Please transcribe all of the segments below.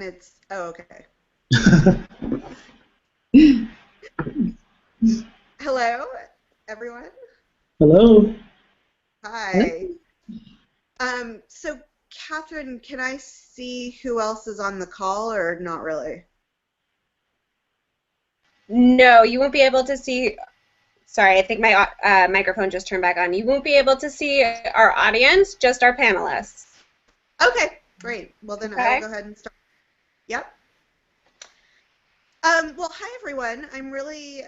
It's, oh, okay. Hello, everyone. Hello. Hi. So Catherine, can I see who else is on the call or not really? No, you won't be able to see. Sorry, I think my microphone just turned back on. You won't be able to see our audience, just our panelists. Okay, great. Well, then I will Okay. go ahead and start. Yep. Well, hi, everyone. I'm really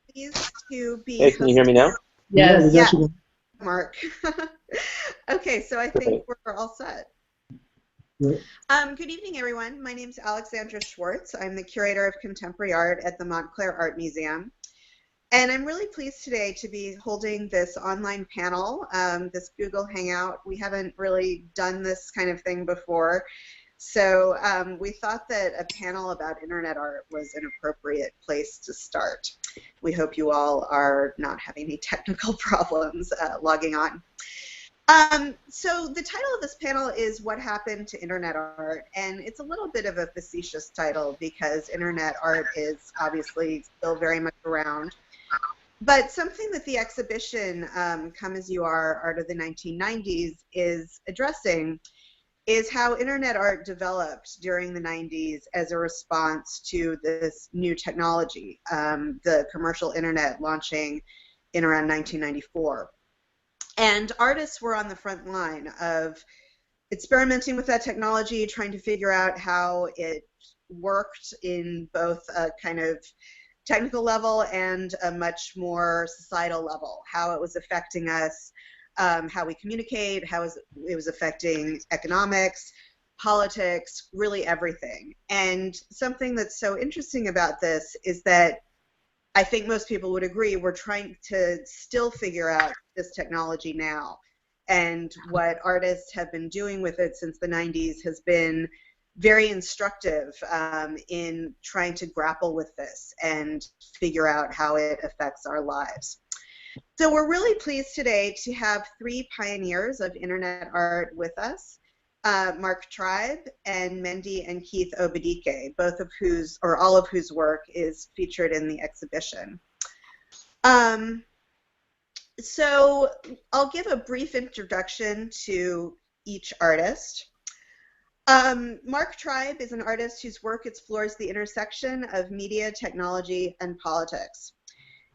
pleased to be Hey, can you hear hosting. me now? Yeah, we Yeah, got you. Mark. Okay, so I think Perfect. we're all set. Good. Good evening, everyone. My name is Alexandra Schwartz. I'm the curator of contemporary art at the Montclair Art Museum. And I'm really pleased today to be holding this online panel, this Google Hangout. We haven't really done this kind of thing before. So we thought that a panel about internet art was an appropriate place to start. We hope you all are not having any technical problems logging on. So the title of this panel is What Happened to Internet Art? And it's a little bit of a facetious title because internet art is obviously still very much around. But something that the exhibition, Come As You Are, Art of the 1990s, is addressing is how internet art developed during the 90s as a response to this new technology, the commercial internet launching in around 1994. And artists were on the front line of experimenting with that technology, trying to figure out how it worked in both a kind of technical level and a much more societal level, how it was affecting us, how we communicate, how it was affecting economics, politics, really everything. And something that's so interesting about this is that I think most people would agree we're trying to still figure out this technology now. And what artists have been doing with it since the 90s has been very instructive in trying to grapple with this and figure out how it affects our lives. So we're really pleased today to have three pioneers of internet art with us, Mark Tribe and Mendy and Keith Obadike, both of whose, or all of whose work is featured in the exhibition. So I'll give a brief introduction to each artist. Mark Tribe is an artist whose work explores the intersection of media, technology, and politics.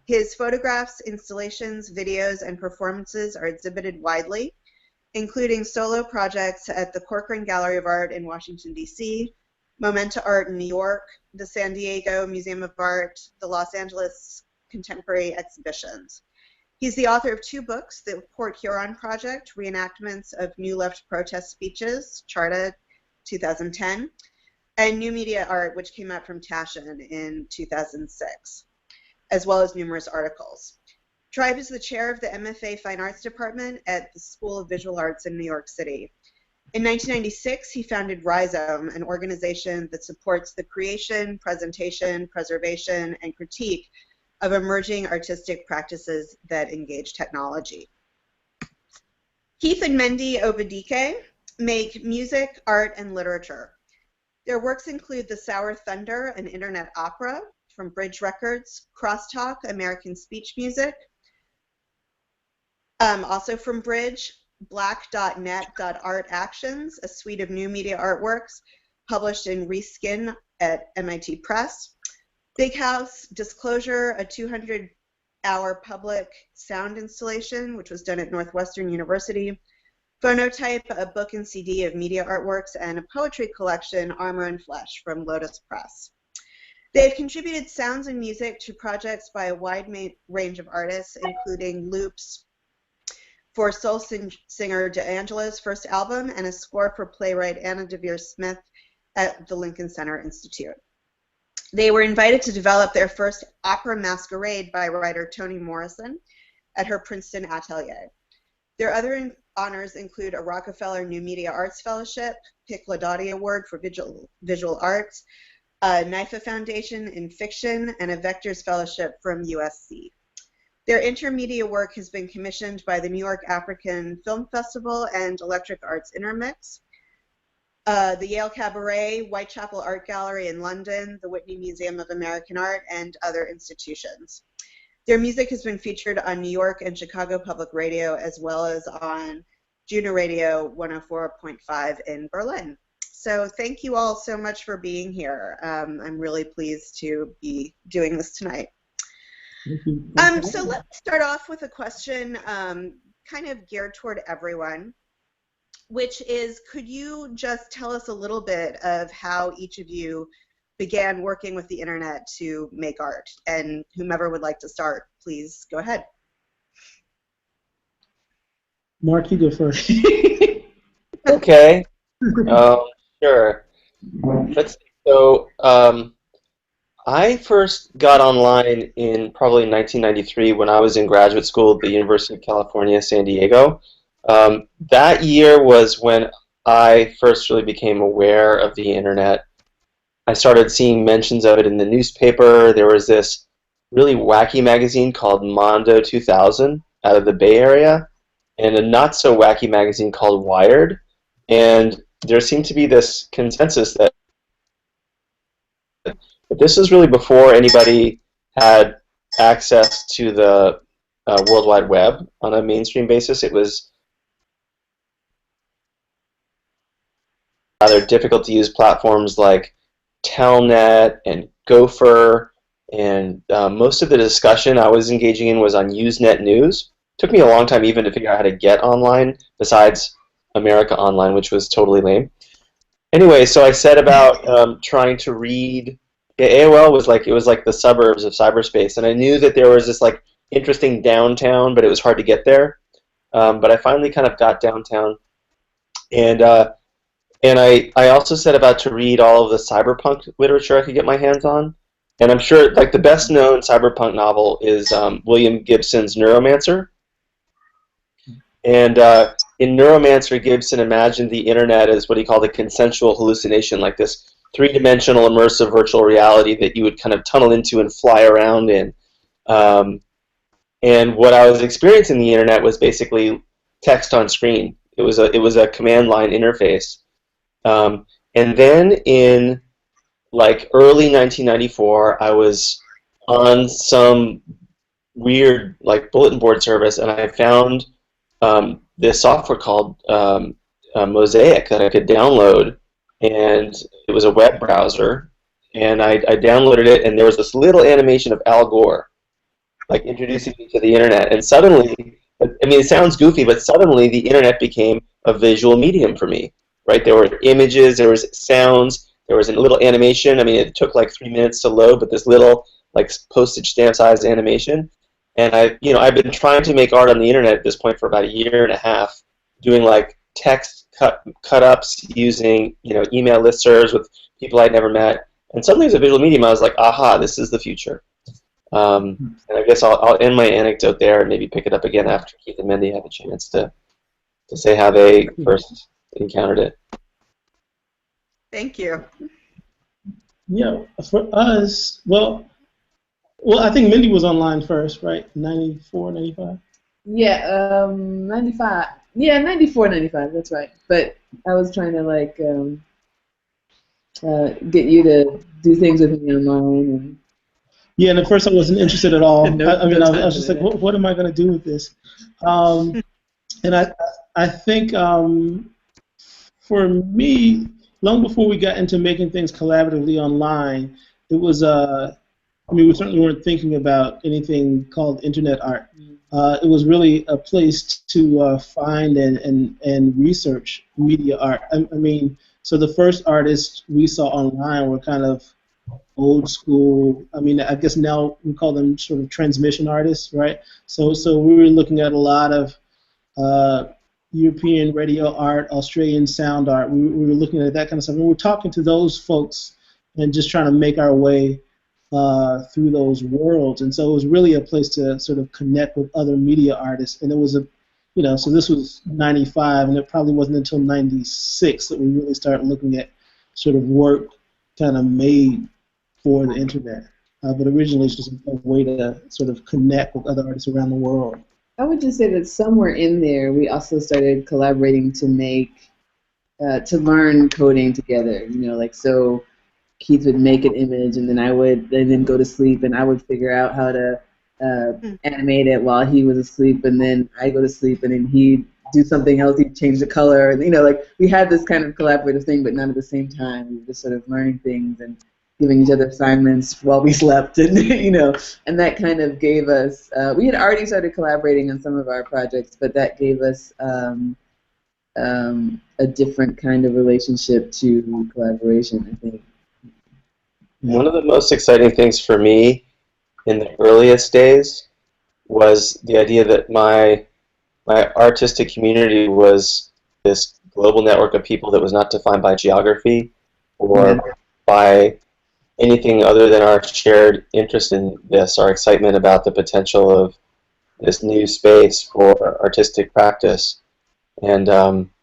His photographs, installations, videos, and performances are exhibited widely, including solo projects at the Corcoran Gallery of Art in Washington, D.C., Momenta Art in New York, the San Diego Museum of Art, the Los Angeles Contemporary Exhibitions. He's the author of two books, The Port Huron Project, Reenactments of New Left Protest Speeches, Charta, 2010, and New Media Art, which came out from Taschen in 2006, as well as numerous articles. Tribe is the chair of the MFA Fine Arts Department at the School of Visual Arts in New York City. In 1996, he founded Rhizome, an organization that supports the creation, presentation, preservation, and critique of emerging artistic practices that engage technology. Keith and Mendy Obadike make music, art, and literature. Their works include The Sour Thunder, an internet opera from Bridge Records, Crosstalk, American speech music, also from Bridge, black.net.art actions, a suite of new media artworks published in Reskin at MIT Press, Big House, Disclosure, a 200-hour public sound installation, which was done at Northwestern University, Phonotype, a book and CD of media artworks, and a poetry collection, Armor and Flesh, from Lotus Press. They have contributed sounds and music to projects by a wide range of artists, including loops for soul singer D'Angelo's first album and a score for playwright Anna DeVere Smith at the Lincoln Center Institute. They were invited to develop their first opera masquerade by writer Toni Morrison at her Princeton atelier. Their other honors include a Rockefeller New Media Arts Fellowship, Pic Laudati Award for Visual Arts, a NYFA Foundation in Fiction, and a Vectors Fellowship from USC. Their intermedia work has been commissioned by the New York African Film Festival and Electric Arts Intermix. the Yale Cabaret, Whitechapel Art Gallery in London, the Whitney Museum of American Art, and other institutions. Their music has been featured on New York and Chicago Public Radio, as well as on Juno Radio 104.5 in Berlin. So thank you all so much for being here. I'm really pleased to be doing this tonight. So let's start off with a question kind of geared toward everyone, which is, could you just tell us a little bit of how each of you began working with the internet to make art? And whomever would like to start, please go ahead. Mark, you go first. Okay. Sure. Let's see. So I first got online in probably 1993 when I was in graduate school at the University of California, San Diego. That year was when I first really became aware of the internet. I started seeing mentions of it in the newspaper. There was this really wacky magazine called Mondo 2000 out of the Bay Area, and a not so wacky magazine called Wired. And there seemed to be this consensus that this was really before anybody had access to the World Wide Web on a mainstream basis. It was rather difficult to use platforms like Telnet and Gopher, and most of the discussion I was engaging in was on Usenet News. It took me a long time even to figure out how to get online, besides America Online, which was totally lame. Anyway, so I set about trying to read. AOL was like, it was like the suburbs of cyberspace, and I knew that there was this like interesting downtown, but it was hard to get there. But I finally kind of got downtown, and I also set about to read all of the cyberpunk literature I could get my hands on. And I'm sure like the best known cyberpunk novel is William Gibson's Neuromancer. And in Neuromancer, Gibson imagined the internet as what he called a consensual hallucination, like this three-dimensional immersive virtual reality that you would kind of tunnel into and fly around in. And what I was experiencing the internet was basically text on screen. It was a command line interface. And then in like early 1994, I was on some weird like bulletin board service, and I found this software called Mosaic that I could download, and it was a web browser, and I downloaded it, and there was this little animation of Al Gore, like introducing me to the internet, and suddenly, I mean, it sounds goofy, but suddenly the internet became a visual medium for me, right? There were images, there was sounds, there was a little animation. I mean, it took like 3 minutes to load, but this little like postage stamp sized animation. And I've been trying to make art on the internet at this point for about a year and a half, doing like text cut-ups using email listservs with people I'd never met. And suddenly as a visual medium, I was like, aha, this is the future. And I guess I'll end my anecdote there and maybe pick it up again after Keith and Mindy have a chance to say how they first encountered it. Thank you. Yeah, for us, well, I think Mindy was online first, right? 94, 95? Yeah, 95. Yeah, 94, 95, that's right. But I was trying to, like, get you to do things with me online. And yeah, and at first I wasn't interested at all. I was just like, what am I going to do with this? And I think for me, long before we got into making things collaboratively online, it was, we certainly weren't thinking about anything called internet art. It was really a place to find and research media art. So the first artists we saw online were kind of old school. I guess now we call them sort of transmission artists, right? So we were looking at a lot of European radio art, Australian sound art. We were looking at that kind of stuff. And we were talking to those folks and just trying to make our way through those worlds. And so it was really a place to sort of connect with other media artists. And it was so this was 95, and it probably wasn't until 96 that we really started looking at sort of work kind of made for the internet. But originally it's just a way to sort of connect with other artists around the world. I would just say that somewhere in there, we also started collaborating to make to learn coding together. Like so. Keith would make an image, and then I would then go to sleep, and I would figure out how to animate it while he was asleep, and then I go to sleep, and then he'd do something else. He'd change the color, and like we had this kind of collaborative thing, but not at the same time. We were just sort of learning things and giving each other assignments while we slept, and and that kind of gave us. We had already started collaborating on some of our projects, but that gave us. A different kind of relationship to collaboration, I think. One of the most exciting things for me in the earliest days was the idea that my artistic community was this global network of people that was not defined by geography or by anything other than our shared interest in this, our excitement about the potential of this new space for artistic practice. And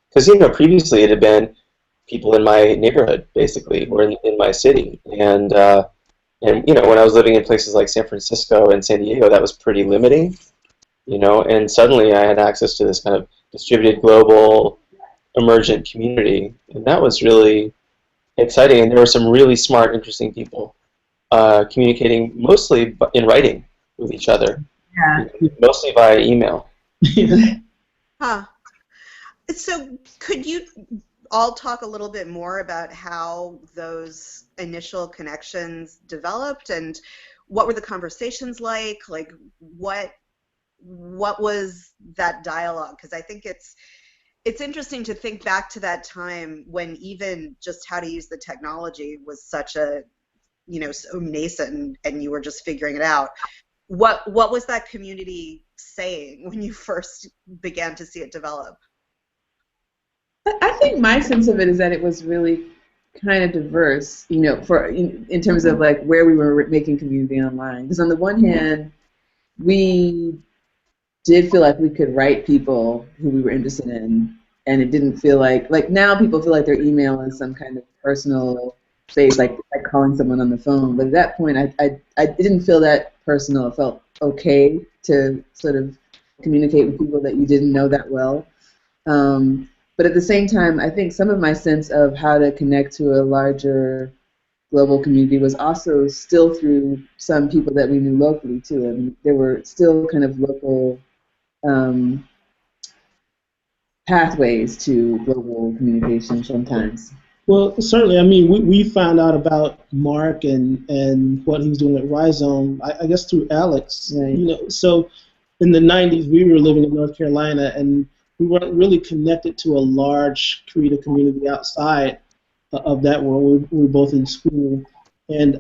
because previously it had been people in my neighborhood, basically, or in my city, and when I was living in places like San Francisco and San Diego, that was pretty limiting, and suddenly I had access to this kind of distributed, global, emergent community, and that was really exciting. And there were some really smart, interesting people communicating mostly in writing with each other, mostly via email. Huh. So could you all talk a little bit more about how those initial connections developed and what were the conversations like? Like what was that dialogue? Because I think it's interesting to think back to that time when even just how to use the technology was such a so nascent and you were just figuring it out. What was that community saying when you first began to see it develop? I think my sense of it is that it was really kind of diverse, in terms of like where we were making community online. Because on the one hand, we did feel like we could write people who we were interested in, and it didn't feel like now people feel like their email is some kind of personal space, like calling someone on the phone. But at that point, I didn't feel that personal. It felt okay to sort of communicate with people that you didn't know that well. But at the same time, I think some of my sense of how to connect to a larger global community was also still through some people that we knew locally, too. I mean, there were still kind of local pathways to global communication sometimes. Well, certainly. I mean, we found out about Mark and what he was doing at Rhizome, I guess through Alex. Right. So in the 90s, we were living in North Carolina, and we weren't really connected to a large creative community outside of that world. We were both in school, and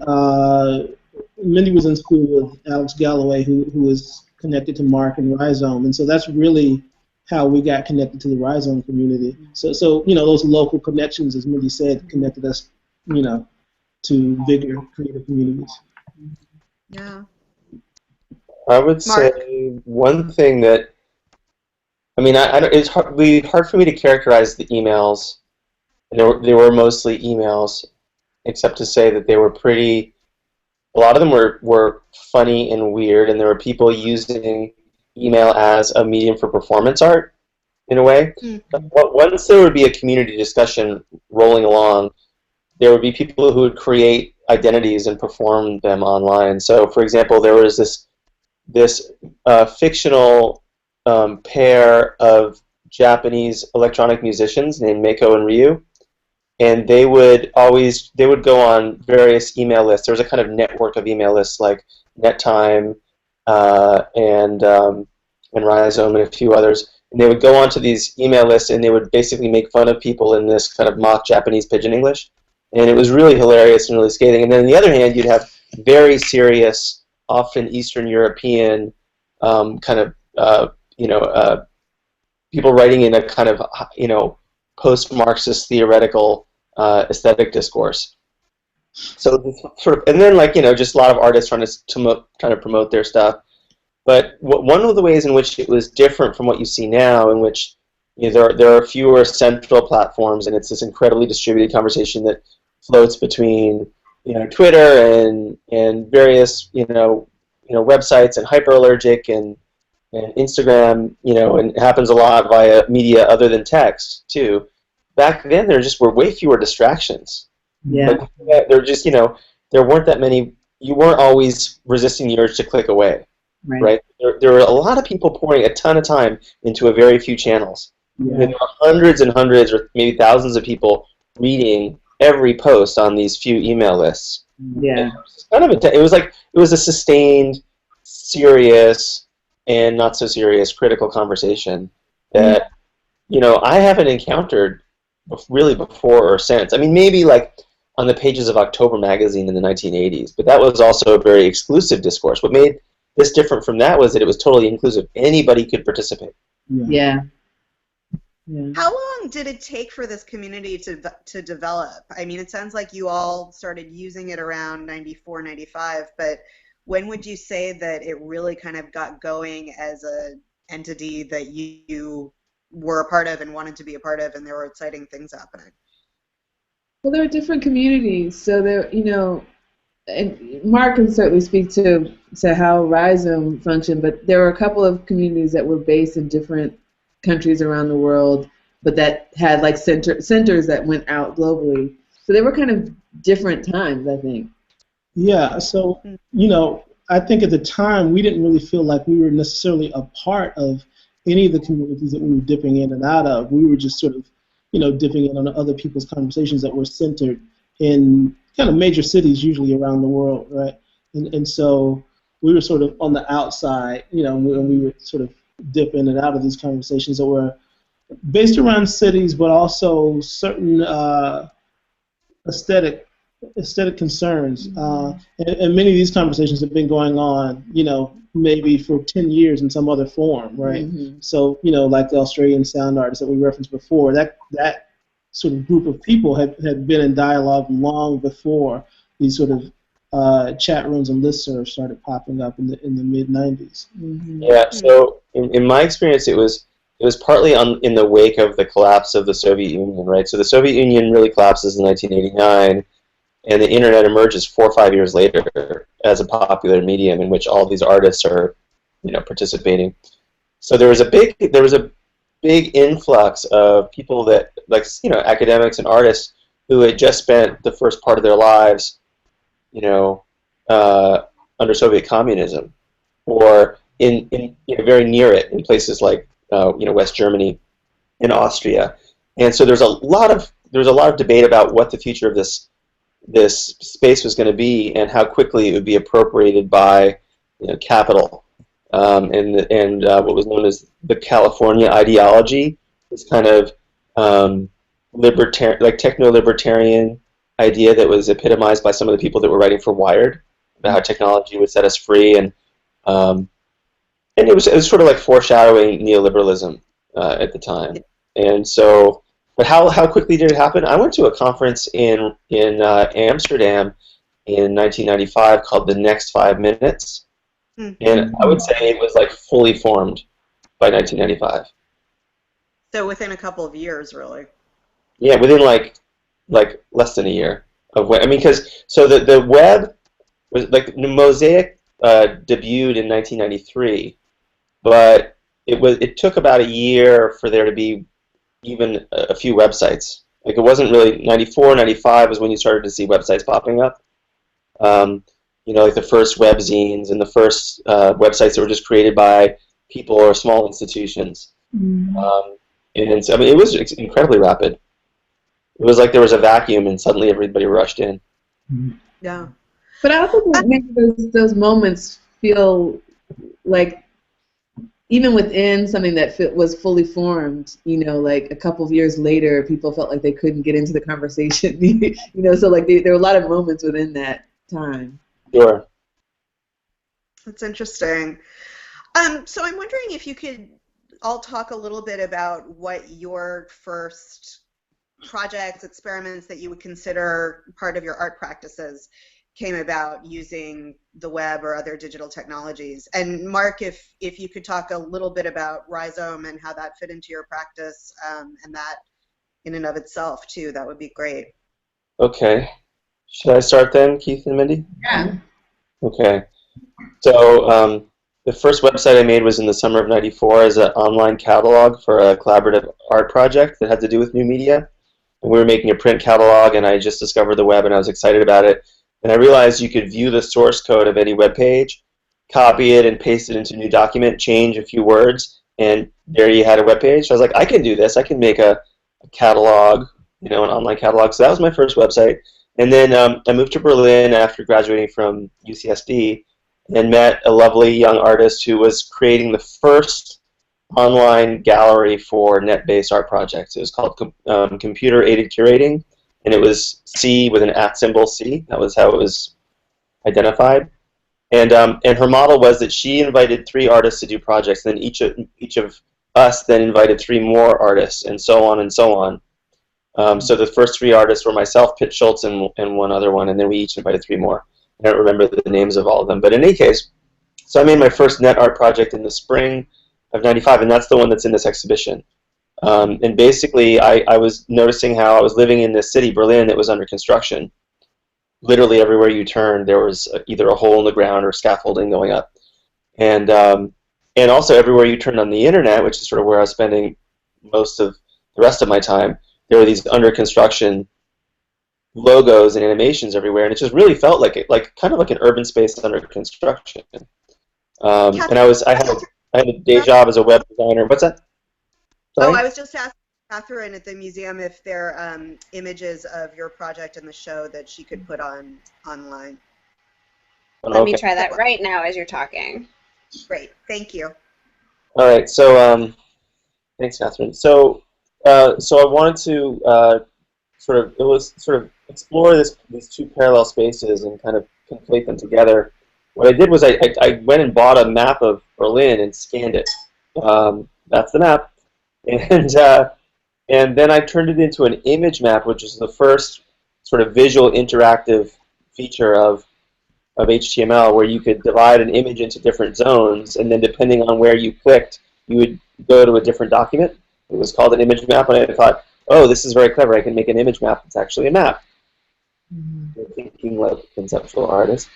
Mindy was in school with Alex Galloway, who was connected to Mark and Rhizome, and so that's really how we got connected to the Rhizome community. So those local connections, as Mindy said, connected us, to bigger creative communities. Yeah. I would say one thing that it's hard for me to characterize the emails. They were mostly emails, except to say that they were pretty. A lot of them were funny and weird, and there were people using email as a medium for performance art, in a way. Mm-hmm. Once there would be a community discussion rolling along, there would be people who would create identities and perform them online. So, for example, there was this fictional pair of Japanese electronic musicians named Meiko and Ryu, and they would go on various email lists. There was a kind of network of email lists like NetTime and Rhizome and a few others, and they would go onto these email lists and they would basically make fun of people in this kind of mock Japanese pidgin English, and it was really hilarious and really scathing. And then on the other hand, you'd have very serious, often Eastern European people writing in a kind of post-Marxist theoretical aesthetic discourse. So this sort of, and then just a lot of artists trying to promote their stuff. But one of the ways in which it was different from what you see now, in which there are fewer central platforms, and it's this incredibly distributed conversation that floats between Twitter and various websites and Hyperallergic and Instagram, and it happens a lot via media other than text too. back then there just were way fewer distractions. Yeah. Like, there just, there weren't that many. You weren't always resisting the urge to click away, right? There were a lot of people pouring a ton of time into a very few channels. Yeah. There were hundreds and hundreds, or maybe thousands of people reading every post on these few email lists. Yeah. It was a sustained, serious, and not so serious critical conversation that I haven't encountered really before or since. I mean, maybe like on the pages of October magazine in the 1980s, but that was also a very exclusive discourse. What made this different from that was that it was totally inclusive. Anybody could participate. Yeah. How long did it take for this community to develop? I mean, it sounds like you all started using it around 94, 95, but when would you say that it really kind of got going as an entity that you were a part of and wanted to be a part of, and there were exciting things happening? Well, there are different communities, so there, and Mark can certainly speak to how Rhizome functioned, but there were a couple of communities that were based in different countries around the world, but that had like centers that went out globally. So they were kind of different times, I think. Yeah, so, I think at the time we didn't really feel like we were necessarily a part of any of the communities that we were dipping in and out of. We were just sort of, dipping in on other people's conversations that were centered in kind of major cities, usually around the world, right? And so we were sort of on the outside, and we would sort of dip in and out of these conversations that were based around cities, but also certain aesthetic concerns. And many of these conversations have been going on, maybe for 10 years in some other form, right? Mm-hmm. So, like the Australian sound artists that we referenced before, that sort of group of people had been in dialogue long before these sort of chat rooms and listservs started popping up in the mid-90s. Mm-hmm. Yeah, so in my experience, it was partly in the wake of the collapse of the Soviet Union, right? So the Soviet Union really collapses in 1989, and the internet emerges 4 or 5 years later as a popular medium in which all these artists are, participating. So there was a big influx of people that, like, academics and artists who had just spent the first part of their lives, under Soviet communism, or in very near it in places like West Germany and Austria. And so there's a lot of debate about what the future of this space was going to be and how quickly it would be appropriated by capital, and what was known as the California ideology, this kind of techno-libertarian idea that was epitomized by some of the people that were writing for Wired about how technology would set us free, and it was sort of like foreshadowing neoliberalism at the time. And so, but how quickly did it happen? I went to a conference in Amsterdam in 1995 called The Next 5 Minutes, and I would say it was like fully formed by 1995. So within a couple of years, really. Yeah, within like less than a year of web. I mean, because the web was like Mosaic debuted in 1993, but it took about a year for there to be even a few websites. Like, it wasn't really 94, 95 was when you started to see websites popping up. Like the first webzines and the first websites that were just created by people or small institutions. And so, I mean, it was incredibly rapid. It was like there was a vacuum and suddenly everybody rushed in. Yeah. But I also think maybe those moments feel like, even within something that was fully formed, like a couple of years later, people felt like they couldn't get into the conversation. So like there were a lot of moments within that time. Sure. That's interesting. So I'm wondering if you could all talk a little bit about what your first projects, experiments that you would consider part of your art practices came about using the web or other digital technologies. And Mark, if you could talk a little bit about Rhizome and how that fit into your practice, and that in and of itself too, that would be great. Okay. Should I start then, Keith and Mindy? Yeah. Okay. So the first website I made was in the summer of '94 as an online catalog for a collaborative art project that had to do with new media. and we were making a print catalog, and I just discovered the web, and I was excited about it. And I realized you could view the source code of any web page, copy it and paste it into a new document, change a few words, and there you had a web page. So I was like, I can do this. I can make a catalog, an online catalog. So that was my first website. And then I moved to Berlin after graduating from UCSD and met a lovely young artist who was creating the first online gallery for net-based art projects. It was called Computer-Aided Curating, and it was C with an @ symbol C. That was how it was identified. And her model was that she invited 3 artists to do projects, and then each of us then invited 3 more artists, and so on and so on. So the first 3 artists were myself, Pitt Schultz, and one other one, and then we each invited 3 more. I don't remember the names of all of them, but in any case, so I made my first net art project in the spring of '95, and that's the one that's in this exhibition. And basically, I was noticing how I was living in this city, Berlin, that was under construction. Literally everywhere you turned, there was either a hole in the ground or scaffolding going up. And also everywhere you turned on the internet, which is sort of where I was spending most of the rest of my time, there were these under construction logos and animations everywhere, and it just really felt like kind of like an urban space under construction. And I had a day job as a web designer. What's that? Sorry? Oh, I was just asking Catherine at the museum if there are images of your project in the show that she could put online. Let me try that right now as you're talking. Great, thank you. All right, so thanks, Catherine. So I wanted to sort of explore these 2 parallel spaces and kind of conflate them together. What I did was I went and bought a map of Berlin and scanned it. That's the map, and then I turned it into an image map, which is the first sort of visual interactive feature of HTML, where you could divide an image into different zones, and then depending on where you clicked, you would go to a different document. It was called an image map, and I thought, oh, this is very clever. I can make an image map that's actually a map. You're thinking like a conceptual artist.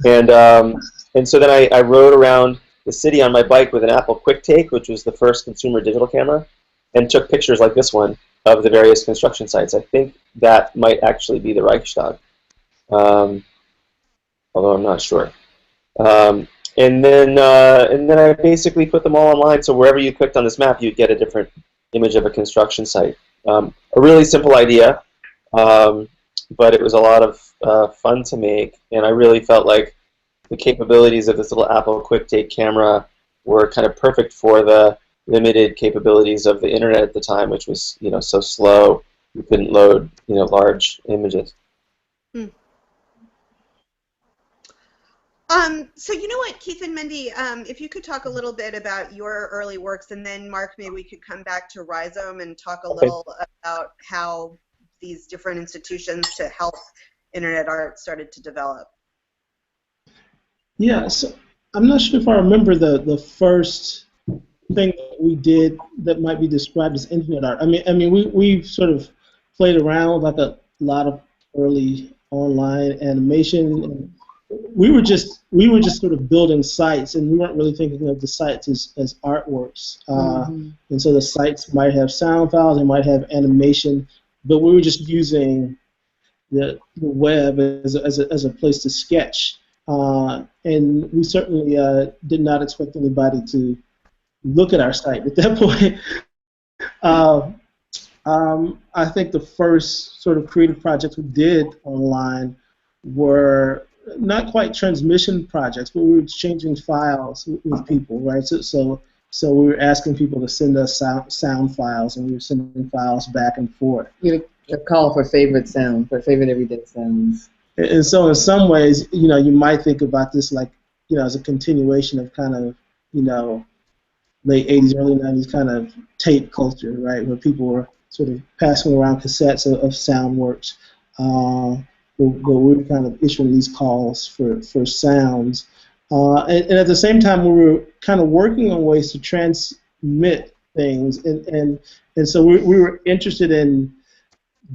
And so then I rode around the city on my bike with an Apple QuickTake, which was the first consumer digital camera, and took pictures like this one of the various construction sites. I think that might actually be the Reichstag, although I'm not sure. And then I basically put them all online, so wherever you clicked on this map, you'd get a different image of a construction site. A really simple idea, but it was a lot of fun to make, and I really felt like the capabilities of this little Apple QuickTake camera were kind of perfect for the limited capabilities of the internet at the time, which was so slow you couldn't load large images. So you know what, Keith and Mindy, if you could talk a little bit about your early works, and then Mark, maybe we could come back to Rhizome and talk a little about how these different institutions to help internet art started to develop. Yeah, so I'm not sure if I remember the first thing that we did that might be described as internet art. I mean, we've sort of played around with like a lot of early online animation, and we were just sort of building sites, and we weren't really thinking of the sites as artworks. And so the sites might have sound files, they might have animation, but we were just using the web as a place to sketch. And we certainly did not expect anybody to look at our site at that point. I think the first sort of creative projects we did online were not quite transmission projects, but we were exchanging files with people, right? So we were asking people to send us sound files, and we were sending files back and forth. A call for favorite sound, for favorite everyday sounds. And so in some ways, you might think about this like, as a continuation of kind of, late 80s, early 90s kind of tape culture, right, where people were sort of passing around cassettes of sound works. But we were kind of issuing these calls for sounds. And at the same time, we were kind of working on ways to transmit things. And so we were interested in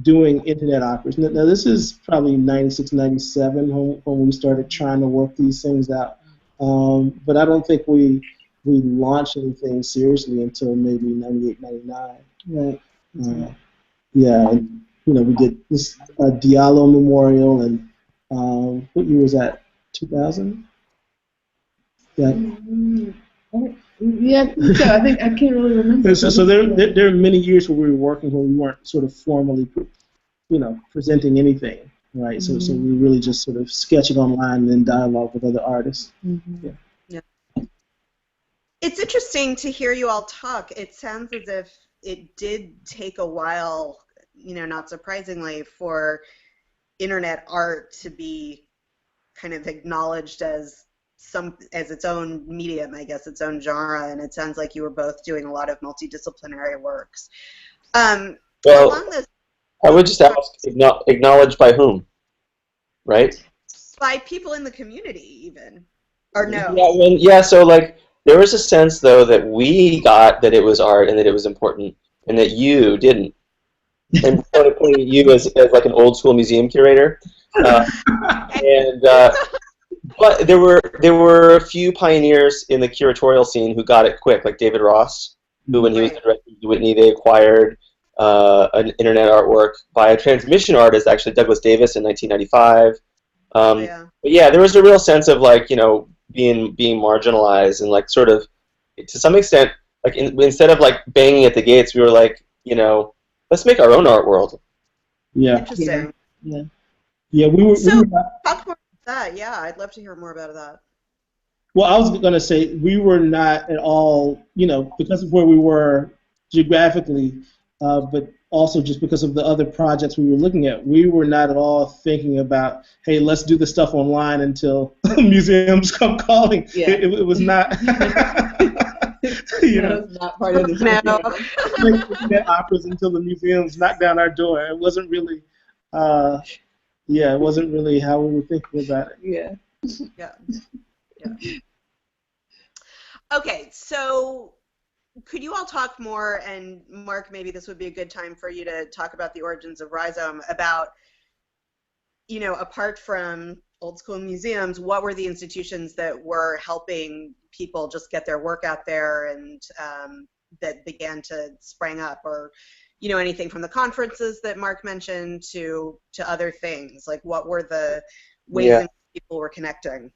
doing internet operas. Now this is probably 96, 97 when we started trying to work these things out. But I don't think we launched anything seriously until maybe 98, 99. Right. yeah, and, we did this Diallo Memorial, and what year was that? 2000. Yeah. Yeah, I think so. I can't really remember. So there are many years where we were working where we weren't sort of formally, presenting anything, right? So we were really just sort of sketching online and then dialogue with other artists. Mm-hmm. Yeah. It's interesting to hear you all talk. It sounds as if it did take a while, not surprisingly, for internet art to be kind of acknowledged as its own medium, I guess, its own genre, and it sounds like you were both doing a lot of multidisciplinary works. Well, along this, I would just ask, acknowledged by whom, right? By people in the community, even, or no? Yeah, so like there was a sense though that we got that it was art and that it was important, and that you didn't. And pointing at you as like an old school museum curator, but there were a few pioneers in the curatorial scene who got it quick, like David Ross, who when he was the director of Whitney, they acquired an internet artwork by a transmission artist, actually Douglas Davis, in 1995. But yeah, there was a real sense of like being marginalized, and like sort of to some extent like instead of like banging at the gates, we were like let's make our own art world. Yeah. Interesting. Yeah. Yeah, we were. So talk more about that. Yeah, I'd love to hear more about that. Well, I was going to say we were not at all, because of where we were geographically, but also just because of the other projects we were looking at, we were not at all thinking about, hey, let's do the stuff online until museums come calling. Yeah. It was not. That was not part of the like looking at operas until the museums knocked down our door. It wasn't really. It wasn't really how we were thinking about it. Yeah. Okay, so could you all talk more, and Mark, maybe this would be a good time for you to talk about the origins of Rhizome, about, apart from old school museums, what were the institutions that were helping people just get their work out there and that began to spring up, or anything from the conferences that Mark mentioned to other things? Like, what were the ways in which people were connecting?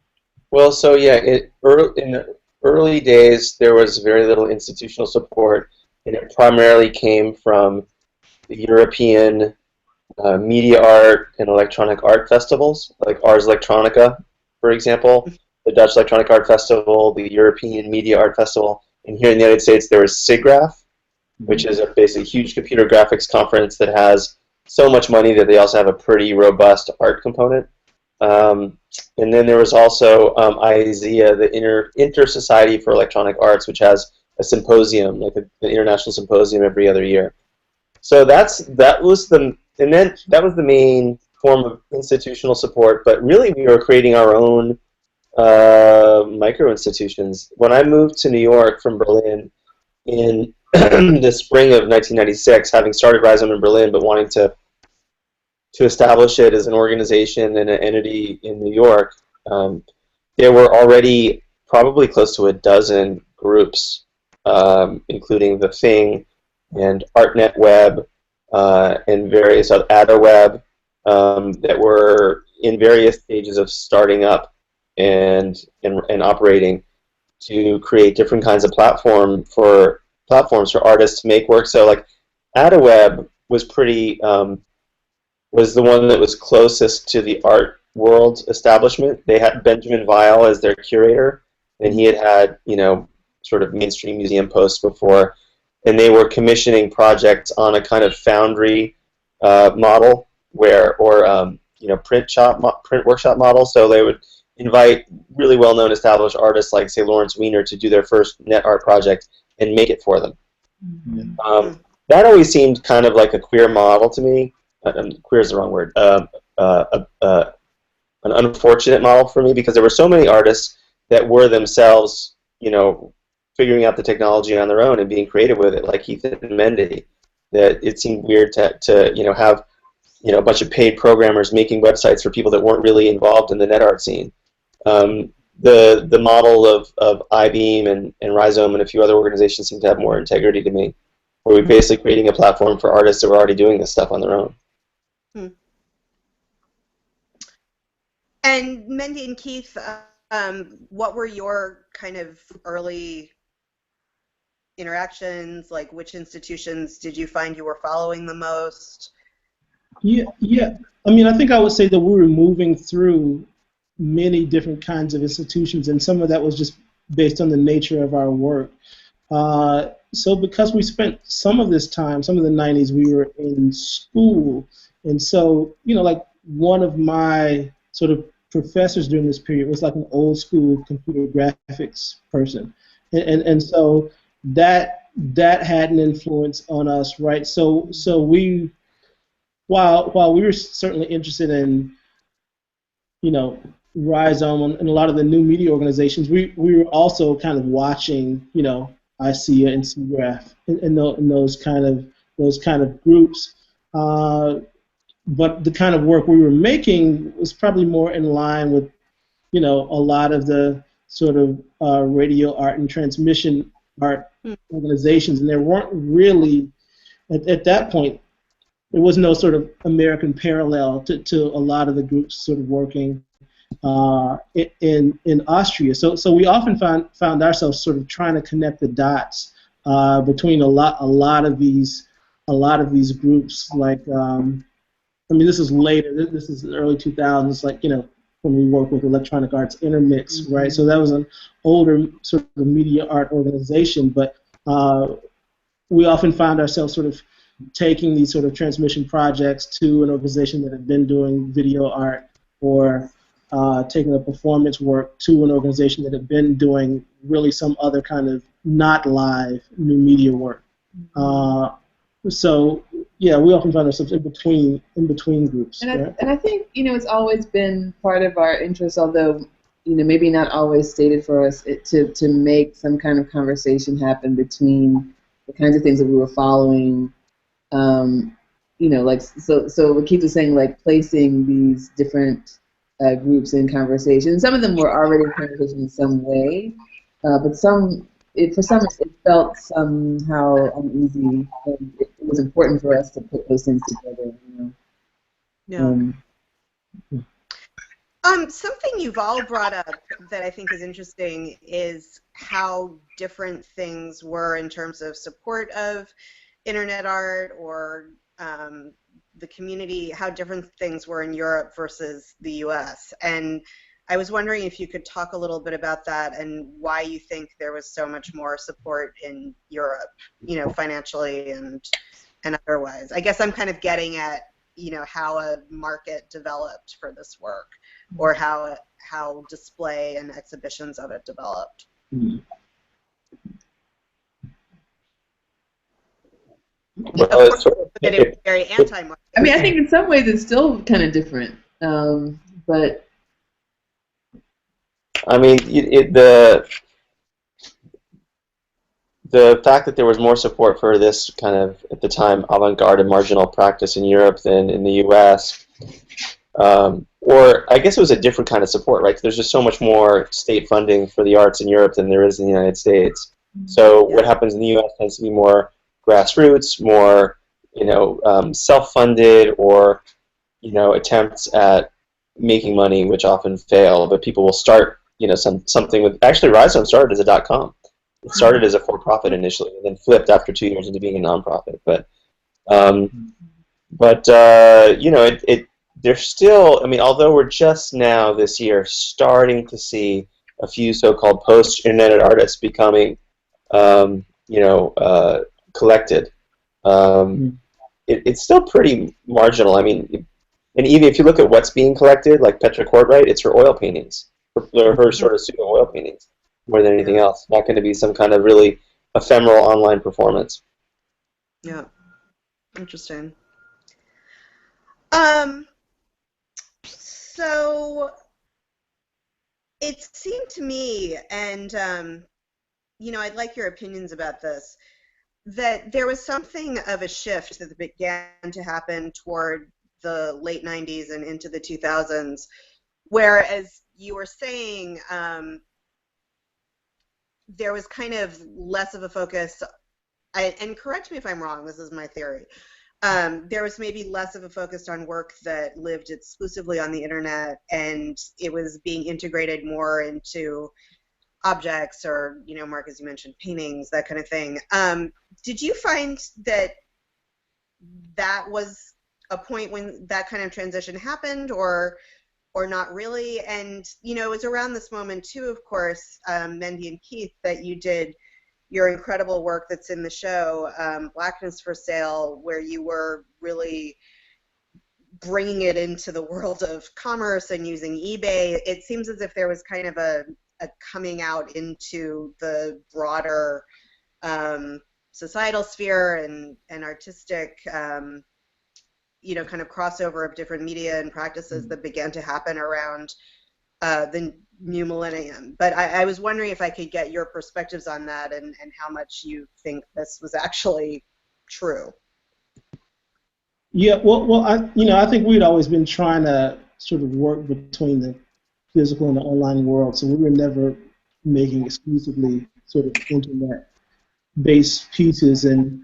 Well, so yeah, in the early days, there was very little institutional support, and it primarily came from the European media art and electronic art festivals, like Ars Electronica, for example, the Dutch Electronic Art Festival, the European Media Art Festival, and here in the United States there was SIGGRAPH, which is basically a huge computer graphics conference that has so much money that they also have a pretty robust art component. And then there was also ISEA, the Inter-Society for Electronic Arts, which has a symposium, like an international symposium every other year. So that was the main form of institutional support. But really, we were creating our own micro institutions. When I moved to New York from Berlin in the spring of 1996, having started Rhizome in Berlin, but wanting to establish it as an organization and an entity in New York, there were already probably close to a dozen groups, including The Thing and ArtNet Web and various other AdaWeb that were in various stages of starting up and operating to create different kinds of platforms for artists to make work. So like AdaWeb was was the one that was closest to the art world establishment. They had Benjamin Weil as their curator, and he had sort of mainstream museum posts before, and they were commissioning projects on a kind of foundry model print workshop model. So they would invite really well-known established artists like, say, Lawrence Weiner to do their first net art project and make it for them. Mm-hmm. That always seemed kind of like a queer model to me. Queer is the wrong word. An unfortunate model for me, because there were so many artists that were themselves, figuring out the technology on their own and being creative with it, like Heath and Mendy, that it seemed weird to have a bunch of paid programmers making websites for people that weren't really involved in the net art scene. The model of iBeam and Rhizome and a few other organizations seem to have more integrity to me. where we're basically creating a platform for artists that were already doing this stuff on their own. Hmm. And Mendy and Keith, what were your kind of early interactions? Like, which institutions did you find you were following the most? Yeah. I mean, I think I would say that we were moving through many different kinds of institutions, and some of that was just based on the nature of our work. So because we spent some of this time, some of the 90s, we were in school, and so, like one of my sort of professors during this period was like an old school computer graphics person, and so that had an influence on us, right? So we, while we were certainly interested in, Rhizome and a lot of the new media organizations, we were also kind of watching, ICEA and CGraph and those kind of groups. But the kind of work we were making was probably more in line with, a lot of the sort of radio art and transmission art organizations, and there weren't really, at that point, there was no sort of American parallel to a lot of the groups sort of working in Austria. So we often found ourselves sort of trying to connect the dots between a lot of these groups. Like, this is later. This is the early 2000s. Like, when we worked with Electronic Arts Intermix, right? So that was an older sort of media art organization, but we often found ourselves sort of taking these sort of transmission projects to an organization that had been doing video art, or taking a performance work to an organization that had been doing really some other kind of not live new media work. So yeah, we often find ourselves in between groups. And I think it's always been part of our interest, although maybe not always stated for us, to make some kind of conversation happen between the kinds of things that we were following. Like so what Keith was saying, like placing these different groups in conversation. Some of them were already in conversation in some way, but for some it felt somehow uneasy, and it was important for us to put those things together. Yeah. Something you've all brought up that I think is interesting is how different things were in terms of support of internet art, or the community, how different things were in Europe versus the US. And I was wondering if you could talk a little bit about that and why you think there was so much more support in Europe, financially and otherwise. I guess I'm kind of getting at, how a market developed for this work, or how display and exhibitions of it developed. Well, of course, it was very anti-market. I think in some ways it's still kind of different, but. The fact that there was more support for this kind of, at the time, avant-garde and marginal practice in Europe than in the U.S., or I guess it was a different kind of support, right? There's just so much more state funding for the arts in Europe than there is in the United States. So what happens in the U.S. tends to be more grassroots, more self-funded, or attempts at making money, which often fail. But people will start something with. Actually, Rhizome started as a .com. It started as a for-profit initially, and then flipped after 2 years into being a nonprofit. But there's still. Although we're just now this year starting to see a few so-called post-internet artists becoming, collected. It's still pretty marginal. And even if you look at what's being collected, like Petra Kortright, it's her oil paintings, her sort of pseudo oil paintings, more than anything else. Not going to be some kind of really ephemeral online performance. Yeah, interesting. So it seemed to me, and I'd like your opinions about this, that there was something of a shift that began to happen toward the late 90s and into the 2000s, where, as you were saying, there was kind of less of a focus and correct me if I'm wrong, this is my theory, there was maybe less of a focus on work that lived exclusively on the internet, and it was being integrated more into objects or, Mark, as you mentioned, paintings, that kind of thing. Did you find that that was a point when that kind of transition happened, or not really? And, it was around this moment, too, of course, Mendy and Keith, that you did your incredible work that's in the show, Blackness for Sale, where you were really bringing it into the world of commerce and using eBay. It seems as if there was kind of a coming out into the broader societal sphere and artistic, kind of crossover of different media and practices that began to happen around the new millennium. But I was wondering if I could get your perspectives on that and how much you think this was actually true. Yeah, well, I think we'd always been trying to sort of work between the physical and the online world, so we were never making exclusively sort of internet-based pieces. And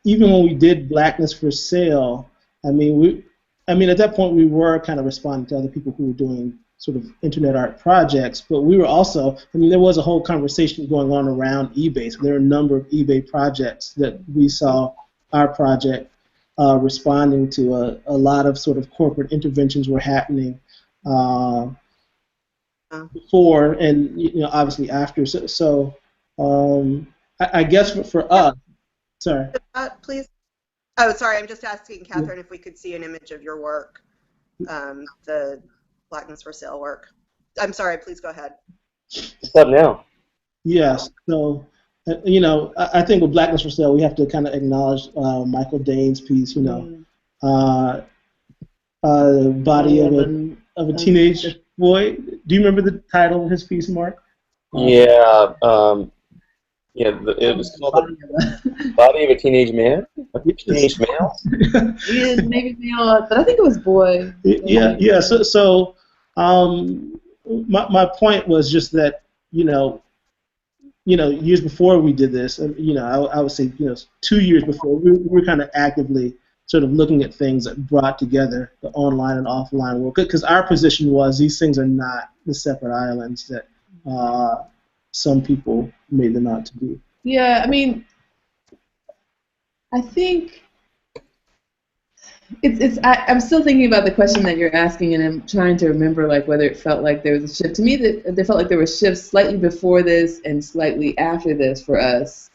even when we did Blackness for Sale, at that point we were kind of responding to other people who were doing sort of internet art projects, but we were also, there was a whole conversation going on around eBay. So there are a number of eBay projects that we saw our project responding to. A lot of sort of corporate interventions were happening before and obviously after. So I guess for us, sorry. Please. Oh, sorry. I'm just asking Catherine if we could see an image of your work, the Blackness for Sale work. I'm sorry. Please go ahead. What's up now? Yes. So, I think with Blackness for Sale, we have to kind of acknowledge Michael Dane's piece. Body of a teenage boy. Do you remember the title of his piece, Mark? Yeah. It was called The Body of a Teenage Man? A teenage male? Yeah, maybe male, but I think it was boy. Yeah. So my point was just that, years before we did this, I would say, 2 years before, we were kind of actively sort of looking at things that brought together the online and offline world, because our position was these things are not the separate islands that some people made them out to be. Yeah, I think I'm still thinking about the question that you're asking, and I'm trying to remember whether it felt like there was a shift. To me, that there felt like there were shifts slightly before this and slightly after this for us.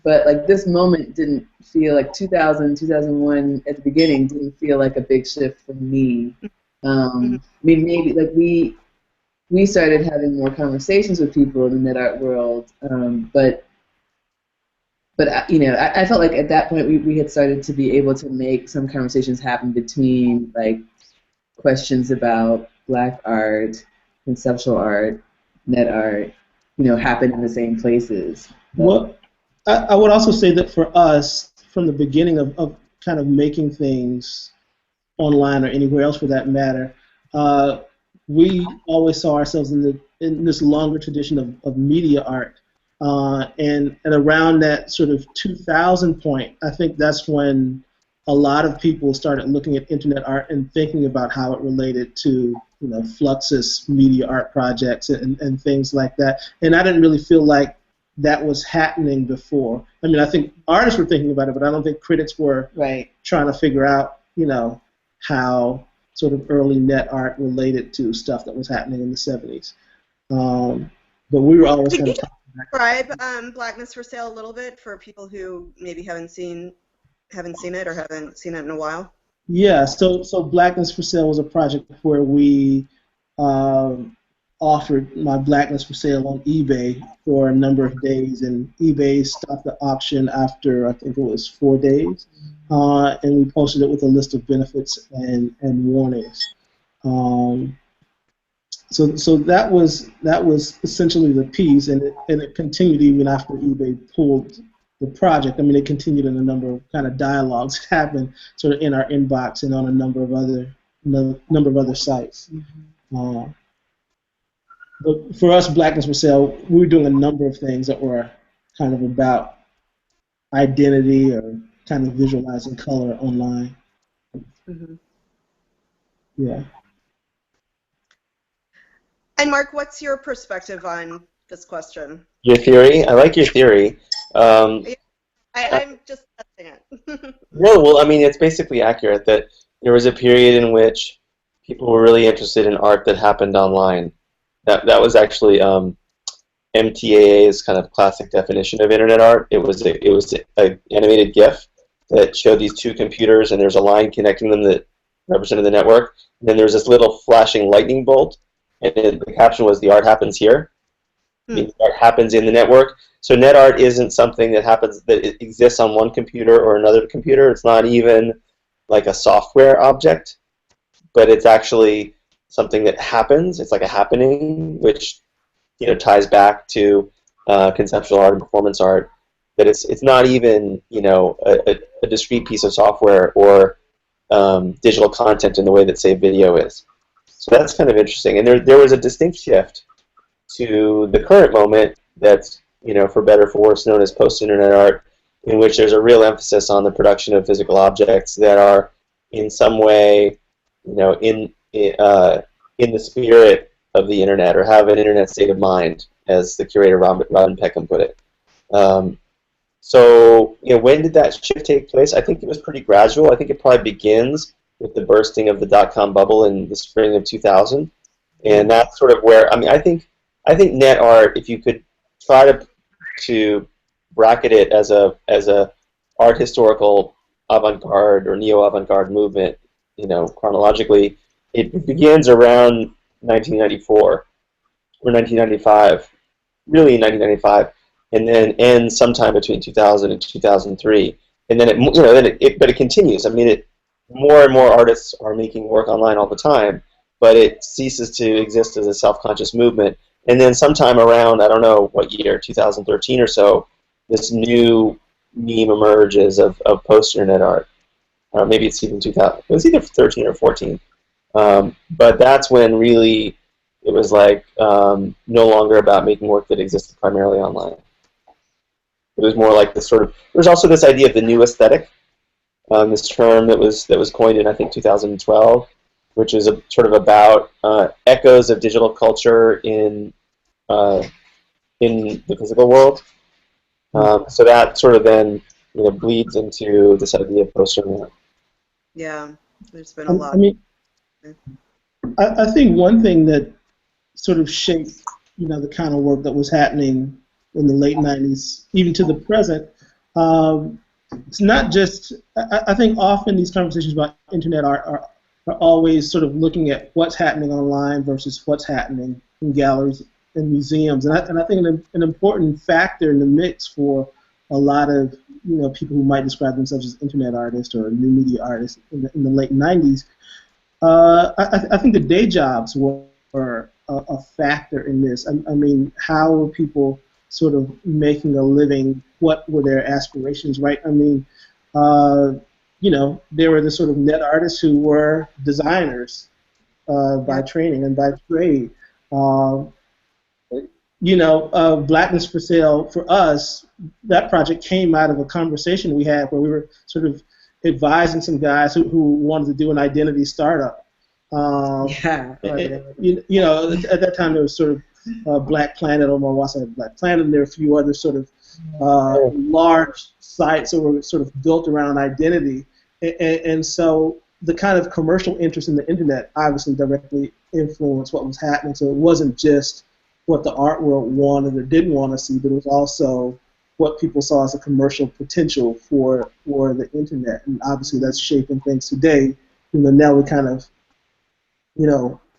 But this moment didn't feel like 2000, 2001 at the beginning didn't feel like a big shift for me. Maybe we started having more conversations with people in the net art world, but I felt like at that point we had started to be able to make some conversations happen between questions about Black art, conceptual art, net art, happen in the same places. Well, I would also say that for us, from the beginning of kind of making things online or anywhere else for that matter, we always saw ourselves in this longer tradition of media art. And around that sort of 2000 point, I think that's when a lot of people started looking at internet art and thinking about how it related to Fluxus media art projects and things like that. And I didn't really feel like that was happening before. I think artists were thinking about it, but I don't think critics were trying to figure out how sort of early net art related to stuff that was happening in the 70s. But we were always kind of describe Blackness for Sale a little bit for people who maybe haven't seen it or haven't seen it in a while? Yeah, so Blackness for Sale was a project where we offered my Blackness for Sale on eBay for a number of days, and eBay stopped the auction after I think it was 4 days, and we posted it with a list of benefits and warnings. So that was essentially the piece, and it continued even after eBay pulled the project. It continued in a number of kind of dialogues that happened sort of in our inbox and on a number of other sites. But for us, Blackness for Sale, we were doing a number of things that were kind of about identity or kind of visualizing color online. Mm-hmm. Yeah. And Mark, what's your perspective on this question? Your theory? I like your theory. I'm just testing it. No, well, I mean, it's basically accurate that there was a period in which people were really interested in art that happened online. That was actually MTAA's kind of classic definition of internet art. It was a animated GIF that showed these two computers, and there's a line connecting them that represented the network. And then there's this little flashing lightning bolt, and the caption was, "The art happens here." The art happens in the network. So net art isn't something that happens, that it exists on one computer or another computer. It's not even like a software object, but it's actually something that happens. It's like a happening, which ties back to conceptual art and performance art. That it's not even a discrete piece of software or digital content in the way that, say, video is. So that's kind of interesting. And there was a distinct shift to the current moment that's, for better or for worse, known as post-internet art, in which there's a real emphasis on the production of physical objects that are in some way, in the spirit of the internet, or have an internet state of mind, as the curator Robin Peckham put it. So, when did that shift take place? I think it was pretty gradual. I think it probably begins with the bursting of the dot-com bubble in the spring of 2000, and that's sort of where, I think net art, if you could try to bracket it as a art historical avant-garde or neo-avant-garde movement, chronologically, it begins around 1994 or 1995, really 1995, and then ends sometime between 2000 and 2003, and then but it continues. More and more artists are making work online all the time, but it ceases to exist as a self-conscious movement. And then sometime around, I don't know what year, 2013 or so, this new meme emerges of post-internet art. Maybe it's even 2000. It was either 13 or 14. But that's when really it was like no longer about making work that existed primarily online. It was more like this sort of. There's also this idea of the new aesthetic, this term that was coined in, I think, 2012, which is sort of about echoes of digital culture in the physical world. So that sort of then bleeds into this idea of post-internet. Yeah, there's been a lot. I think one thing that sort of shaped the kind of work that was happening in the late 90s, even to the present, it's not just. I think often these conversations about internet art are always sort of looking at what's happening online versus what's happening in galleries and museums, and I think an important factor in the mix for a lot of people who might describe themselves as internet artists or new media artists in the late 90s, I think the day jobs were a factor in this. How were people sort of making a living? What were their aspirations, right? There were the sort of net artists who were designers by training and by trade. Blackness for Sale, for us, that project came out of a conversation we had where we were sort of advising some guys who wanted to do an identity startup. At that time there was sort of Black Planet, or Moawasa had Black Planet, and there were a few other sort of large sites that were sort of built around identity. And so the kind of commercial interest in the internet obviously directly influenced what was happening. So it wasn't just what the art world wanted or didn't want to see, but it was also what people saw as a commercial potential for the internet. And obviously that's shaping things today. Now we kind of,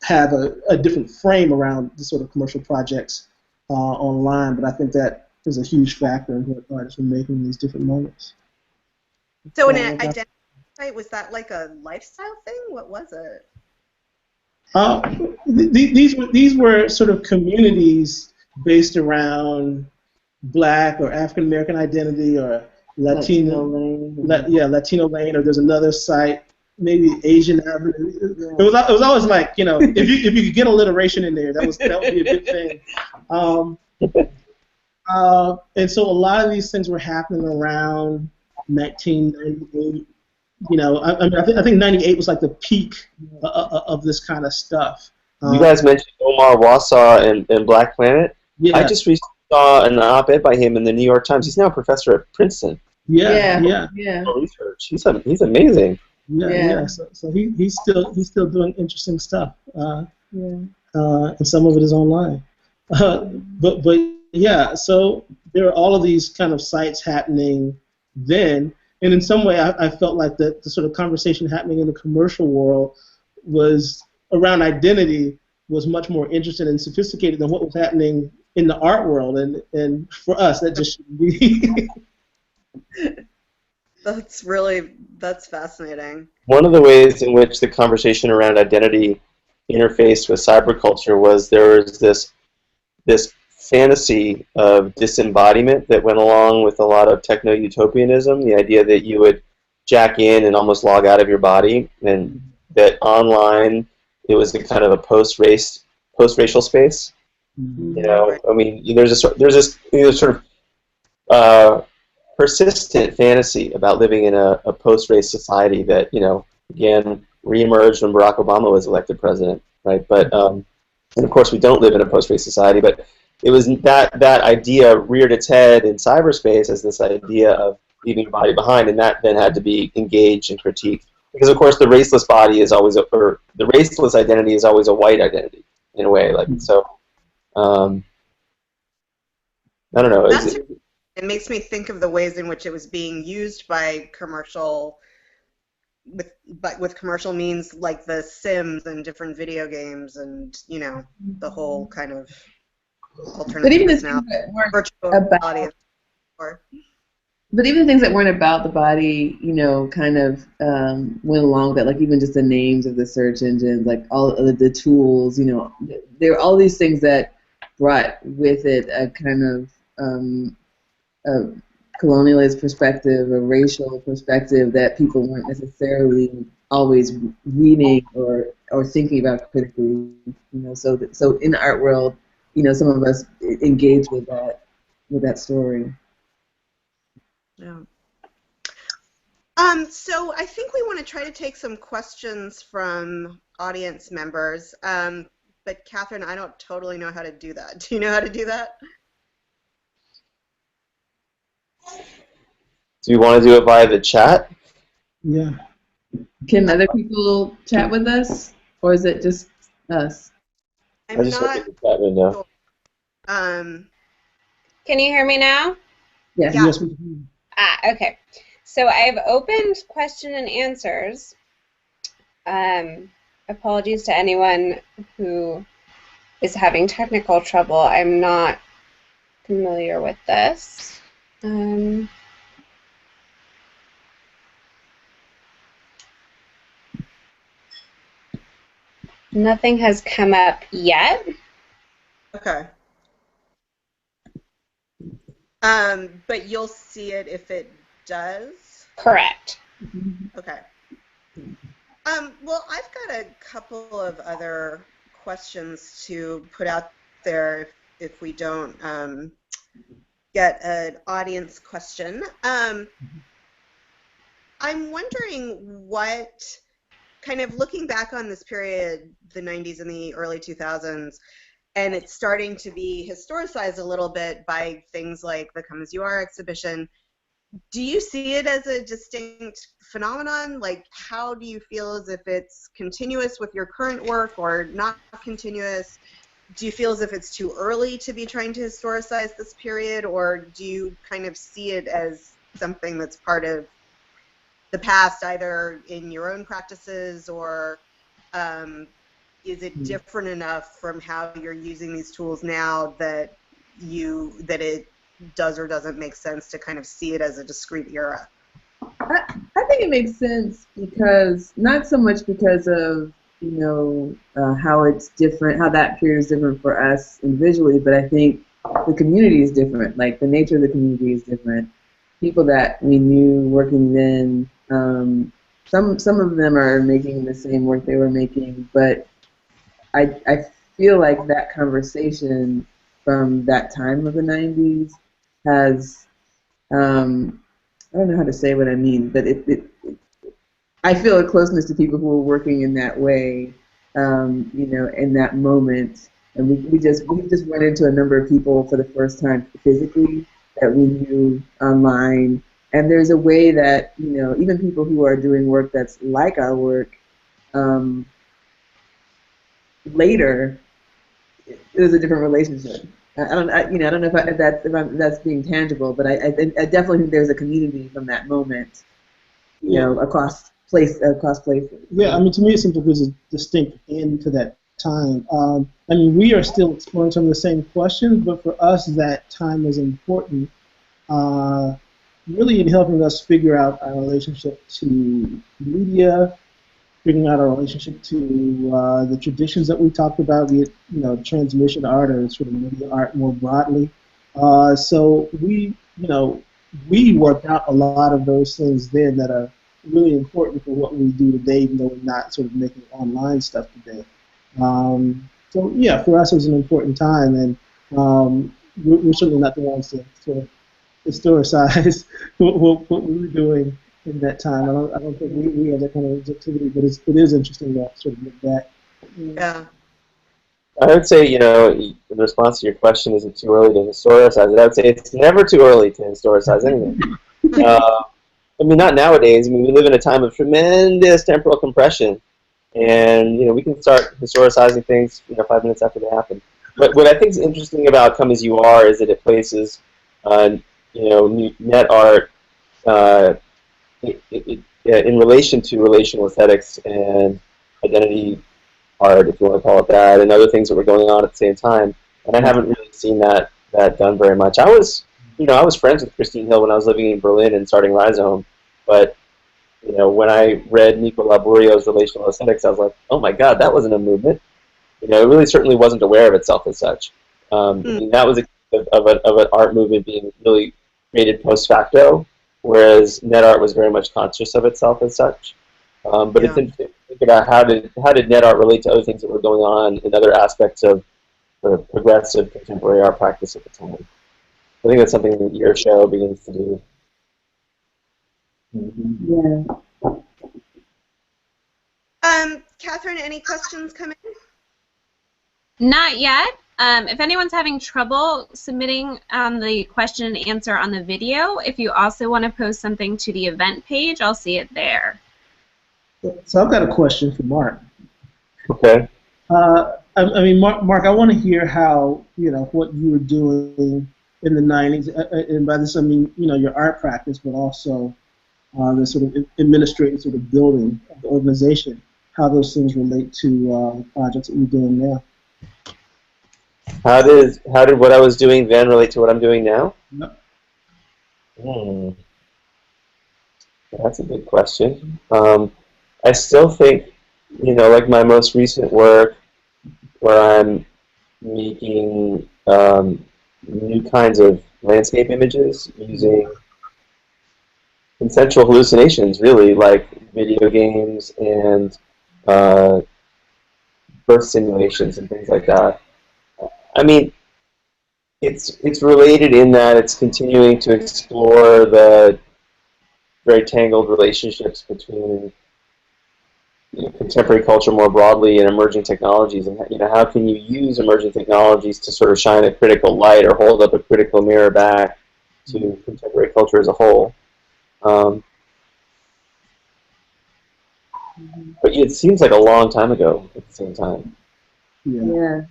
have a different frame around the sort of commercial projects online, but I think that is a huge factor in what artists were making in these different moments. So an identity site, was that like a lifestyle thing? What was it? These were sort of communities based around Black or African American identity or Latino Lane, or there's another site, maybe Asian Avenue. It was always like, if you could get alliteration in there, that would be a good thing. And so a lot of these things were happening around 1998. You know, I mean, I think 98 was like the peak of this kind of stuff. You guys mentioned Omar Wausau and Black Planet. Yeah. I just recently saw an op-ed by him in the New York Times. He's now a professor at Princeton. Yeah. Research. He's amazing. Yeah. So he's still doing interesting stuff. And some of it is online. But yeah. So there are all of these kind of sites happening then, and in some way, I felt like the sort of conversation happening in the commercial world was around identity was much more interesting and sophisticated than what was happening in the art world, and for us, that just shouldn't be. That's fascinating. One of the ways in which the conversation around identity interfaced with cyberculture was there was this fantasy of disembodiment that went along with a lot of techno-utopianism, the idea that you would jack in and almost log out of your body, and that online it was a kind of a post-racial space. You know, I mean, there's this sort of persistent fantasy about living in a post-race society that, you know, again, reemerged when Barack Obama was elected president, right? But and of course we don't live in a post-race society, but it was that idea reared its head in cyberspace as this idea of leaving your body behind, and that then had to be engaged and critiqued. Because of course the raceless body is always or the raceless identity is always a white identity in a way, like so. I don't know. It makes me think of the ways in which it was being used by commercial, with commercial means like The Sims and different video games, and you know the whole kind of alternative. But even the things that weren't about, but even the things that weren't about the body, you know, kind of went along with that. Like even just the names of the search engines, like all of the tools, you know, there were all these things that brought with it a kind of a colonialist perspective, a racial perspective that people weren't necessarily always reading or thinking about critically. You know, so in the art world, you know, some of us engage with that story. Yeah. So I think we want to try to take some questions from audience members. But Catherine, I don't totally know how to do that. Do you know how to do that? Do you want to do it via the chat? Yeah. Can other people chat with us, or is it just us? I'm not sure. Can you hear me now? Yes. Yeah. Yes, we can. Okay. So I've opened question and answers. Apologies to anyone who is having technical trouble. I'm not familiar with this. Nothing has come up yet. Okay. But you'll see it if it does? Correct. Okay. Well, I've got a couple of other questions to put out there if we don't get an audience question. I'm wondering what, kind of looking back on this period, the 90s and the early 2000s, and it's starting to be historicized a little bit by things like the Come As You Are exhibition. Do you see it as a distinct phenomenon? Like, how do you feel as if it's continuous with your current work or not continuous? Do you feel as if it's too early to be trying to historicize this period, or do you kind of see it as something that's part of the past, either in your own practices, or is it different enough from how you're using these tools now that it does or doesn't make sense to kind of see it as a discrete era? I think it makes sense because, not so much because of, you know, how it's different, how that period is different for us individually, but I think the community is different. Like, the nature of the community is different. People that we knew working then, some of them are making the same work they were making, but I feel like that conversation from that time of the 90s has, I don't know how to say what I mean, but I feel a closeness to people who are working in that way, in that moment. And we just run into a number of people for the first time physically that we knew online. And there's a way that, even people who are doing work that's like our work, later, it was a different relationship. I don't know if that's being tangible, but I definitely think there's a community from that moment, across places. Yeah, I mean, to me, it seems like there's a distinct end to that time. I mean, we are still exploring some of the same questions, but for us, that time is important, really in helping us figure out our relationship to media, figuring out our relationship to the traditions that we talked about, be it transmission art or sort of media art more broadly. So we worked out a lot of those things then that are really important for what we do today, even though we're not sort of making online stuff today. So yeah, for us it was an important time, and we're certainly not the ones to sort of historicize what we were doing in that time. I don't think we have that kind of objectivity, but it is interesting to sort of look back. Yeah. I would say, in response to your question, is it too early to historicize it? I would say it's never too early to historicize anything. I mean, not nowadays. I mean, we live in a time of tremendous temporal compression, and we can start historicizing things 5 minutes after they happen. But what I think is interesting about Come As You Are is that it places net art in relation to relational aesthetics and identity art, if you want to call it that, and other things that were going on at the same time. And I haven't really seen that done very much. I was friends with Christine Hill when I was living in Berlin and starting Rhizome, but when I read Nico Laburio's Relational Aesthetics, I was like, oh my God, that wasn't a movement. It really certainly wasn't aware of itself as such. I mean, that was of an art movement being really created post facto, whereas net art was very much conscious of itself as such. But it's interesting to think about how did net art relate to other things that were going on in other aspects of the progressive contemporary art practice at the time. I think that's something that your show begins to do. Yeah. Catherine, any questions come in? Not yet. If anyone's having trouble submitting the question and answer on the video, if you also want to post something to the event page, I'll see it there. So I've got a question for Mark. Okay. I mean, Mark, I want to hear how, what you were doing in the 90s, and by this I mean, your art practice, but also the sort of administrative sort of building of the organization, how those things relate to projects that you're doing now. How did what I was doing then relate to what I'm doing now? Yep. That's a good question. I still think, like my most recent work, where I'm making new kinds of landscape images using consensual hallucinations, really, like video games and birth simulations and things like that. I mean, it's related in that it's continuing to explore the very tangled relationships between contemporary culture more broadly and emerging technologies, and how can you use emerging technologies to sort of shine a critical light or hold up a critical mirror back to contemporary culture as a whole. But it seems like a long time ago at the same time. Yeah.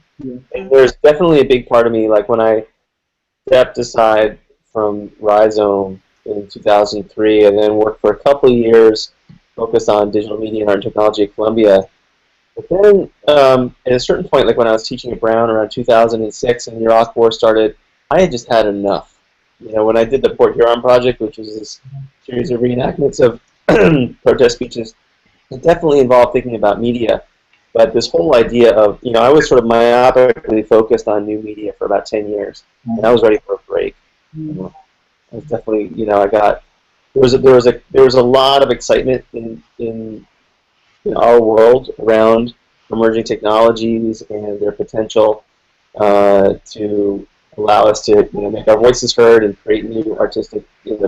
And there's definitely a big part of me, like when I stepped aside from Rhizome in 2003 and then worked for a couple of years focused on digital media and art and technology at Columbia. But then at a certain point, like when I was teaching at Brown around 2006 and the Iraq War started, I had just had enough. When I did the Port Huron project, which was this series of reenactments of protest speeches, it definitely involved thinking about media. But this whole idea of, I was sort of myopically focused on new media for about 10 years, and I was ready for a break. I was definitely, there was a lot of excitement in our world around emerging technologies and their potential to allow us to make our voices heard and create new artistic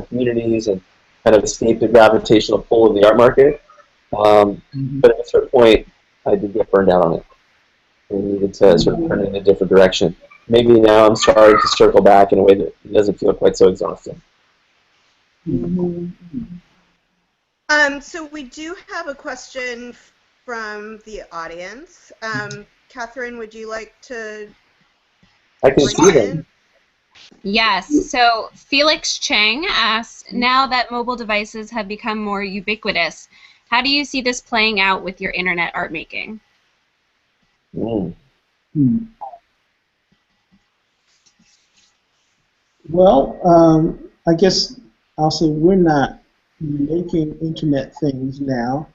communities and kind of escape the gravitational pull of the art market. But at a certain point, I did get burned out on it. We needed to sort of turn it in a different direction. Maybe now I'm starting to circle back in a way that doesn't feel quite so exhausting. So we do have a question from the audience. Catherine, would you like to? I can see them. Yes. So Felix Chang asks, now that mobile devices have become more ubiquitous, how do you see this playing out with your internet art making? Well, I guess I'll say we're not making internet things now.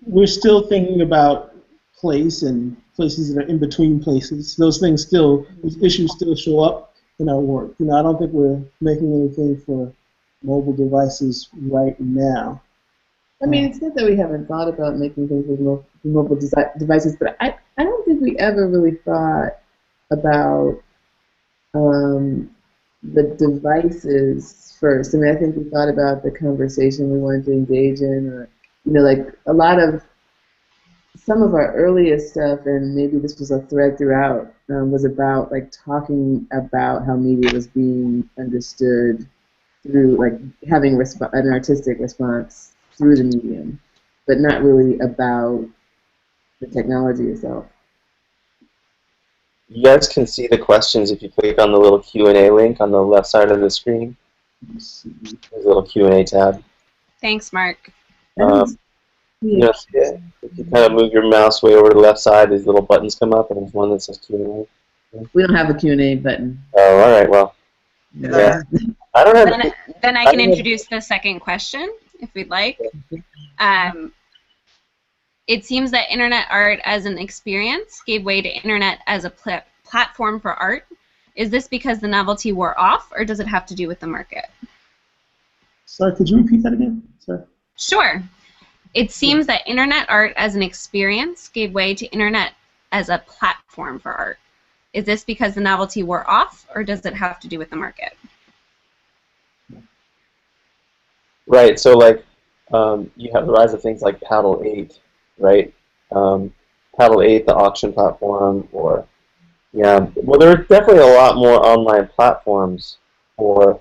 We're still thinking about place and places that are in between places. Those things those issues still show up in our work. I don't think we're making anything for mobile devices right now. I mean, it's not that we haven't thought about making things with mobile devices, but I don't think we ever really thought about the devices first. I mean, I think we thought about the conversation we wanted to engage in, or like a lot of some of our earliest stuff, and maybe this was a thread throughout, was about like talking about how media was being understood through like having an artistic response through the medium, but not really about the technology itself. You guys can see the questions if you click on the little Q&A link on the left side of the screen. There's a little Q&A tab. Thanks, Mark. You don't see it? If you kind of move your mouse way over to the left side, these little buttons come up, and there's one that says Q&A. We don't have a Q&A button. Oh, all right. Well, yeah. I don't have. Then I can introduce the second question, if we'd like. It seems that internet art as an experience gave way to internet as a platform for art. Is this because the novelty wore off, or does it have to do with the market? Sorry, could you repeat that again? Sorry. Sure. It seems that internet art as an experience gave way to internet as a platform for art. Is this because the novelty wore off, or does it have to do with the market? Right. So, like, you have the rise of things like Paddle 8, right? Paddle 8, the auction platform, or well, there are definitely a lot more online platforms for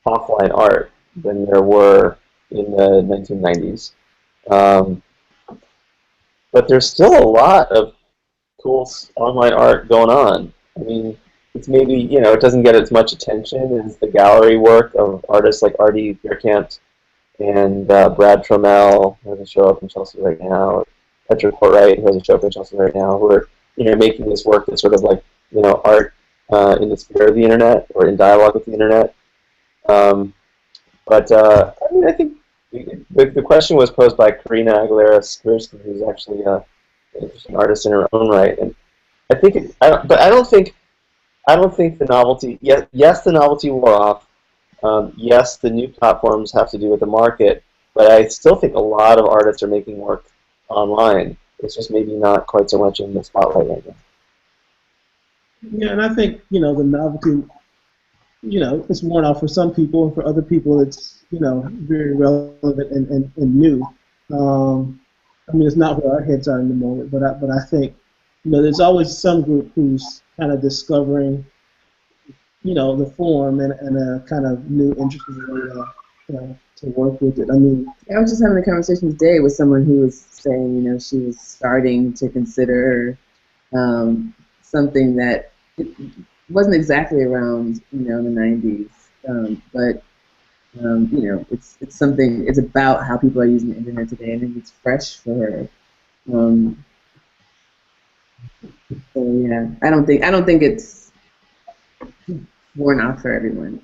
offline art than there were in the 1990s. But there's still a lot of cool online art going on. I mean, it's maybe, it doesn't get as much attention as the gallery work of artists like Artie Bierkamp and Brad Trommel, who has a show up in Chelsea right now, Petra Kortwright, who has a show up in Chelsea right now, who are, making this work that's sort of like, art in the spirit of the internet or in dialogue with the internet. But I mean, I think the question was posed by Karina Aguilera-Skirsky, who's actually an interesting artist in her own right, and I think, but I don't think the novelty. Yes, the novelty wore off. Yes, the new platforms have to do with the market, but I still think a lot of artists are making work online. It's just maybe not quite so much in the spotlight right now. Yeah, and I think the novelty, it's worn off for some people, and for other people, it's very relevant and new. I mean, it's not where our heads are in the moment, but I think there's always some group who's kind of discovering the form and a kind of new, interesting way to work with it. I mean, I was just having a conversation today with someone who was saying, she was starting to consider something that it wasn't exactly around, the 90s, but it's something. It's about how people are using the internet today, and it's fresh for her. So yeah, I don't think it's worn off for everyone.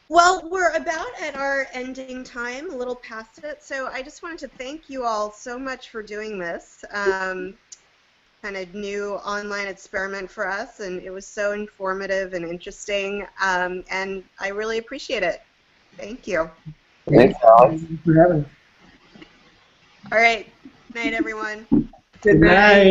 Well, we're about at our ending time, a little past it, so I just wanted to thank you all so much for doing this kind of new online experiment for us, and it was so informative and interesting, and I really appreciate it. Thank you. Thanks, Alex. Thank you for having us. All right. Night, everyone. Good night.